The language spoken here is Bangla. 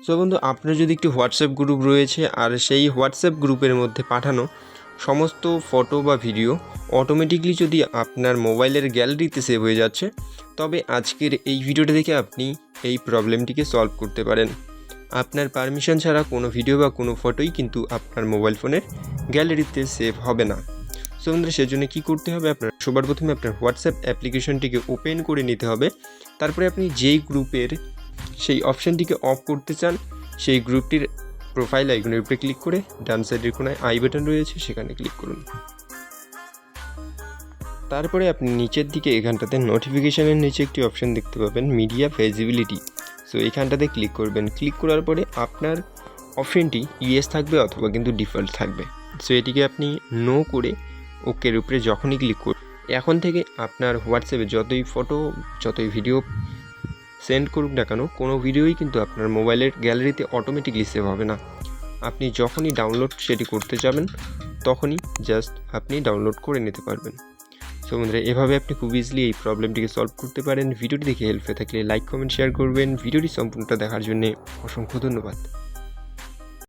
সো বন্ধু, আপনার যদি একটি হোয়াটসঅ্যাপ গ্রুপ রয়েছে আর সেই হোয়াটসঅ্যাপ গ্রুপের মধ্যে পাঠানো সমস্ত ফটো বা ভিডিও অটোমেটিকলি যদি আপনার মোবাইলের গ্যালারিতে সেভ হয়ে যাচ্ছে, তবে আজকের এই ভিডিওটা দেখে আপনি এই প্রবলেমটিকে সলভ করতে পারেন। আপনার পারমিশন ছাড়া কোনো ভিডিও বা কোনো ফটোই কিন্তু আপনার মোবাইল ফোনের গ্যালারিতে সেভ হবে না। সো বন্ধুরা, সেজন্য কী করতে হবে, আপনার সবার প্রথমে আপনার হোয়াটসঅ্যাপ অ্যাপ্লিকেশনটিকে ওপেন করে নিতে হবে। তারপরে আপনি যেই গ্রুপের সেই অপশানটিকে অফ করতে চান, সেই গ্রুপটির প্রোফাইল আইকনের উপরে ক্লিক করে ডান সাইডের কোনায় আই বাটন রয়েছে সেখানে ক্লিক করুন। তারপরে আপনি নিচের দিকে এখানটাতে নোটিফিকেশানের নিচে একটি অপশান দেখতে পাবেন, মিডিয়া ভিজিবিলিটি। সো এখানটাতে ক্লিক করবেন। ক্লিক করার পরে আপনার অপশানটি ইয়েস থাকবে অথবা কিন্তু ডিফল্ট থাকবে। সো এটিকে আপনি নো করে ওকের উপরে যখনই ক্লিক করবেন, এখন থেকে আপনার হোয়াটসঅ্যাপে যতই ফটো যতই ভিডিও সেন্ড করুক না কেন, কোনো ভিডিওই কিন্তু আপনার মোবাইলের গ্যালারিতে অটোমেটিকলি সেভ হবে না। আপনি যখনই ডাউনলোড সেটি করতে যাবেন তখনই জাস্ট আপনি ডাউনলোড করে নিতে পারবেন। সো বন্ধুরা, এভাবে আপনি খুব ইজিলি এই প্রবলেমটিকে সলভ করতে পারেন। ভিডিওটি দেখে হেল্প হয়ে থাকলে লাইক কমেন্ট শেয়ার করবেন। ভিডিওটি সম্পূর্ণটা দেখার জন্য অসংখ্য ধন্যবাদ।